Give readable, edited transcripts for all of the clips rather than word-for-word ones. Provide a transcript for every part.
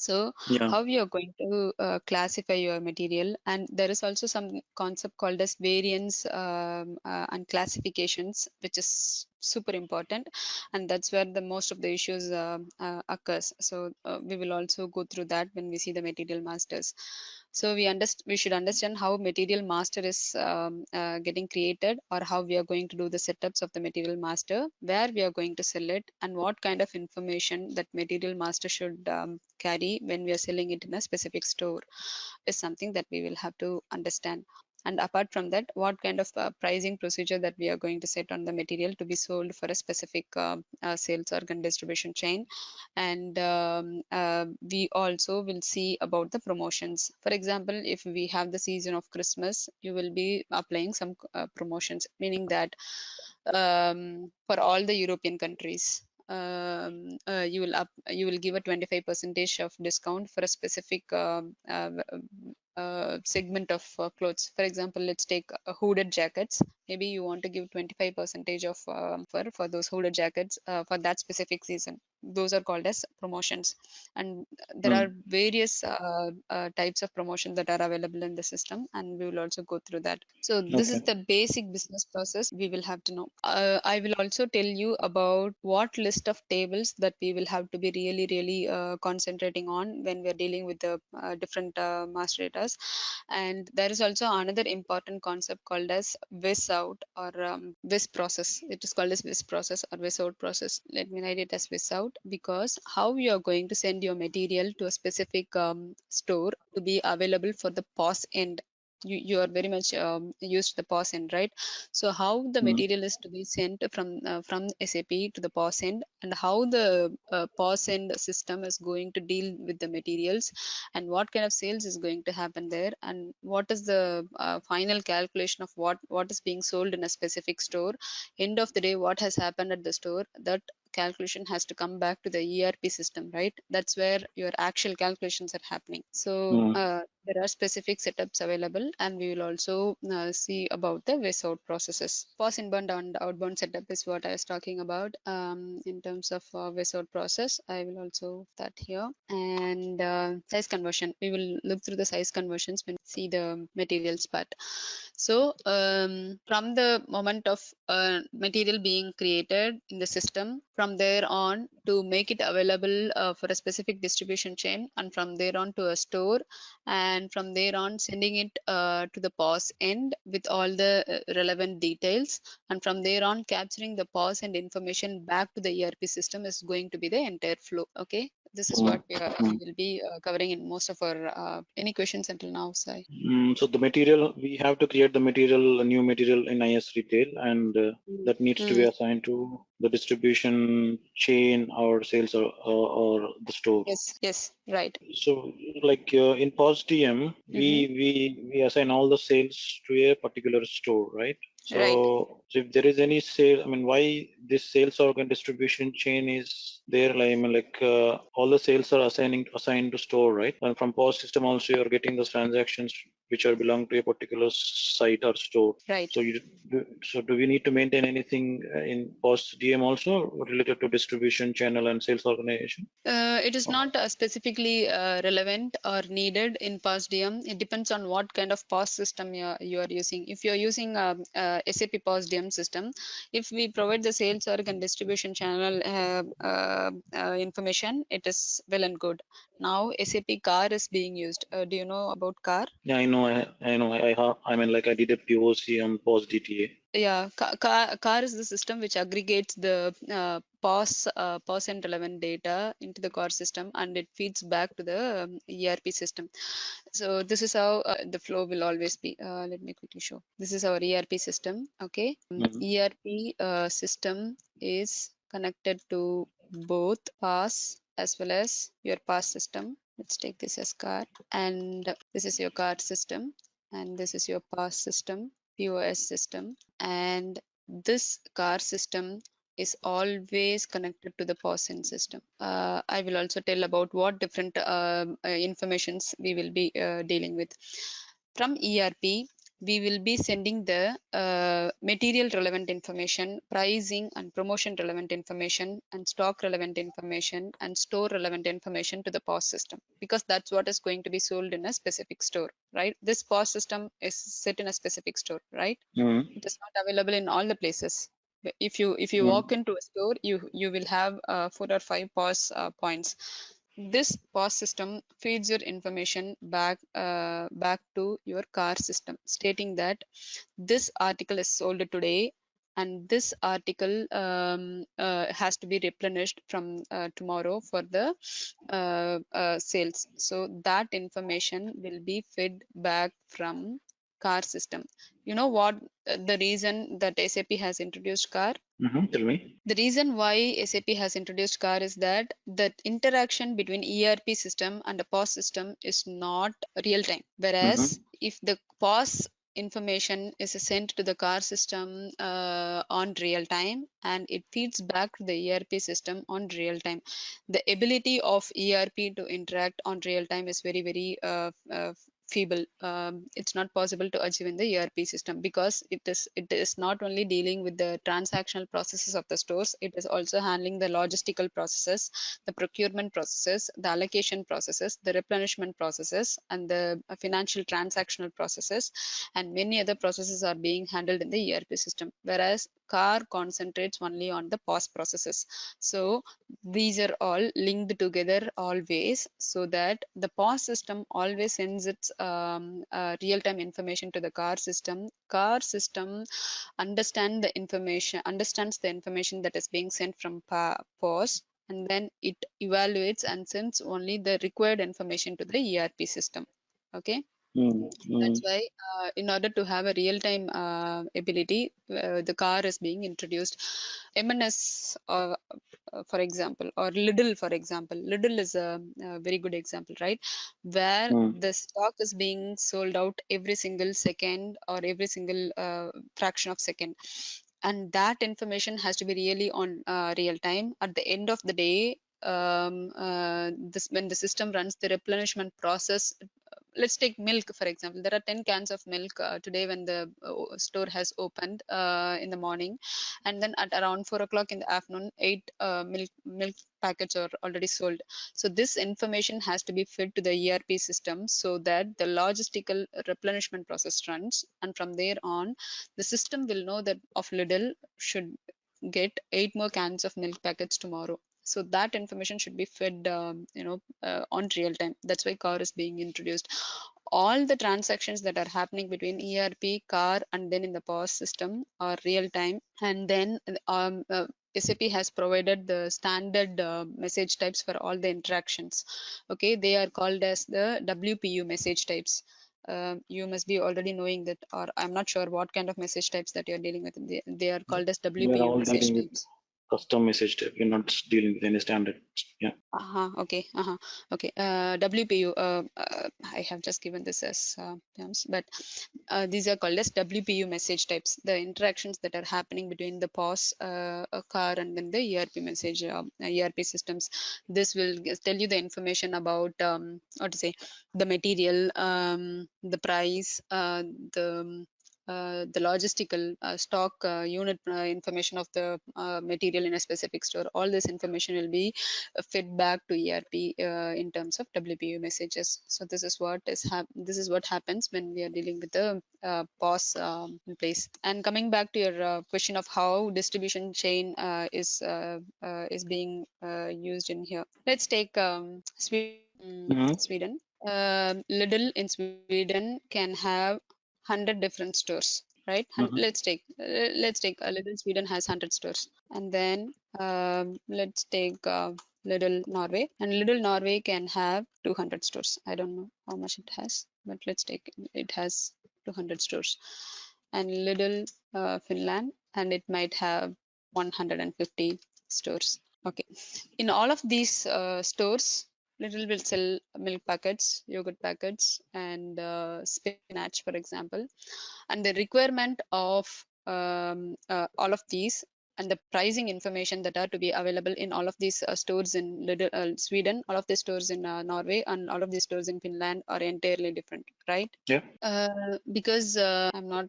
So Yeah. how you are going to classify your material, and there is also some concept called as variance and classifications, which is super important, and that's where the most of the issues occurs. So we will also go through that when we see the material masters. So we should understand how material master is getting created, or how we are going to do the setups of the material master, where we are going to sell it, and what kind of information that material master should carry when we are selling it in a specific store is something that we will have to understand. And apart from that, what kind of pricing procedure that we are going to set on the material to be sold for a specific sales organ distribution chain. And we also will see about the promotions. For example, if we have the season of Christmas, you will be applying some promotions, meaning that for all the European countries, you will give a 25 percentage of discount for a specific segment of clothes. For example, let's take hooded jackets. Maybe you want to give 25 percentage of for those hooded jackets for that specific season. Those are called as promotions. And there are Mm. various types of promotion that are available in the system, and we will also go through that. So this is Okay. the basic business process we will have to know. I will also tell you about what list of tables that we will have to be really concentrating on when we are dealing with the different master data. And there is also another important concept called as whiz out, or whiz process. It is called as whiz process or whiz out process. Let me write it as whiz out, because how you are going to send your material to a specific store to be available for the POS end. You are very much used to the POS end, right? So how the Mm. material is to be sent from SAP to the POS end, and how the POS end system is going to deal with the materials, and what kind of sales is going to happen there, and what is the final calculation of what is being sold in a specific store. End of the day, what has happened at the store, that calculation has to come back to the ERP system, right? That's where your actual calculations are happening. So Mm. there are specific setups available, and we will also see about the waste out processes. POS inbound and outbound setup is what I was talking about. In terms of waste out process, I will also that here. And size conversion, we will look through the size conversions when we see the materials part. So from the moment of material being created in the system, from there on to make it available for a specific distribution chain, and from there on to a store, and from there on sending it to the POS end with all the relevant details, and from there on capturing the POS and information back to the ERP system is going to be the entire flow. Okay, this is what Mm. we Mm. will be covering in most of our any questions until now, Sai? So the material, we have to create the material, a new material in IS Retail, and Mm. that needs to be Mm. assigned to the distribution chain or sales or the store. Yes, right. So, like in POSDM, Mm-hmm. we assign all the sales to a particular store, right? Right. So if there is any sale, I mean, why this sales organ distribution chain is there? Like, I mean, like all the sales are assigned to store, right? And from POS system also, you're getting those transactions which are belong to a particular site or store. Right. So do we need to maintain anything in POSDM also related to distribution channel and sales organization? It is not specifically relevant or needed in POS DM. It depends on what kind of POS system you are using. If you are using SAP POS DM system, if we provide the sales organ distribution channel information, it is well and good. Now SAP car is being used. Do you know about car? Yeah, I know. I know. I mean, like I did a POC on POS DTA. Yeah, car is the system which aggregates the POS and relevant data into the core system, and it feeds back to the ERP system. So this is how the flow will always be. Let me quickly show. This is our ERP system. Okay, Mm-hmm. ERP system is connected to both PAS as well as your PAS system. Let's take this as car, and this is your car system, and this is your PAS system, POS system, and this car system is always connected to the POSIN system. I will also tell about what different informations we will be dealing with. From ERP, we will be sending the material relevant information, pricing and promotion relevant information, and stock relevant information, and store relevant information to the POS system, because that's what is going to be sold in a specific store, right? This POS system is set in a specific store, right? Mm-hmm. It is not available in all the places. If you walk Mm-hmm. into a store, you will have 4 or 5 POS points. This POS system feeds your information back to your car system, stating that this article is sold today, and this article has to be replenished from tomorrow for the sales. So that information will be fed back from car system. You know what, the reason that SAP has introduced car? Mm-hmm. Tell me. The reason why SAP has introduced car is that the interaction between ERP system and the POS system is not real time. Mm-hmm. Whereas if the POS information is sent to the car system on real time, and it feeds back to the ERP system on real time, the ability of ERP to interact on real time is very, very feeble. It's not possible to achieve in the ERP system, because it is not only dealing with the transactional processes of the stores, it is also handling the logistical processes, the procurement processes, the allocation processes, the replenishment processes, and the financial transactional processes, and many other processes are being handled in the ERP system, whereas car concentrates only on the POS processes. So these are all linked together always, so that the POS system always sends its real-time information to the car system. Car system understands the information that is being sent from POS, and then it evaluates and sends only the required information to the ERP system. Okay, Mm-hmm. that's why in order to have a real-time ability, the car is being introduced. MNS, for example, or Lidl, for example. Lidl is a very good example, right? Where Mm-hmm. the stock is being sold out every single second, or every single fraction of second. And that information has to be really on real time. At the end of the day, this when the system runs the replenishment process, let's take milk for example. There are 10 cans of milk today when the store has opened in the morning, and then at around 4 o'clock in the afternoon, 8 milk packets are already sold. So this information has to be fed to the ERP system, so that the logistical replenishment process runs, and from there on, the system will know that of Lidl should get 8 more cans of milk packets tomorrow. So that information should be fed on real time. That's why car is being introduced. All the transactions that are happening between ERP, car, and then in the POS system are real time. And then SAP has provided the standard message types for all the interactions. Okay, they are called as the WPU message types. You must be already knowing that, or I'm not sure what kind of message types that you're dealing with. They are called as We are WPU all message dealing with types. custom message type. We're not dealing with any standard. Yeah. Okay. Okay. WPU. I have just given this as terms, but these are called as WPU message types. The interactions that are happening between the POS car and then the ERP message ERP systems. This will tell you the information about what to say, the material, the price, the logistical stock unit information of the material in a specific store. All this information will be fed back to ERP in terms of WPU messages. So this is what happens when we are dealing with the POS in place. And coming back to your question of how distribution chain is being used in here. Let's take Sweden. Mm-hmm. Sweden. Lidl in Sweden can have 100 different stores, right? Mm-hmm. Let's take Lidl Sweden has 100 stores, and then let's take Lidl Norway, and Lidl Norway can have 200 stores. I don't know how much it has, but let's take it has 200 stores. And Lidl Finland, and it might have 150 stores. Okay, in all of these stores, Lidl will sell milk packets, yogurt packets, and spinach, for example. And the requirement of all of these and the pricing information that are to be available in all of these stores in Sweden, all of the stores in Norway, and all of the stores in Finland are entirely different, right? Yeah. Because I'm not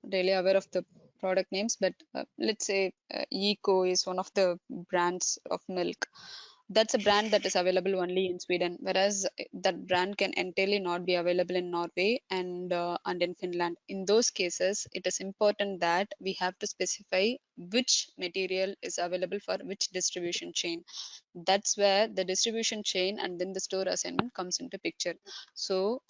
really aware of the product names, but let's say Eco is one of the brands of milk. That's a brand that is available only in Sweden, whereas that brand can entirely not be available in Norway and in Finland. In those cases, it is important that we have to specify which material is available for which distribution chain. That's where the distribution chain and then the store assignment comes into picture. So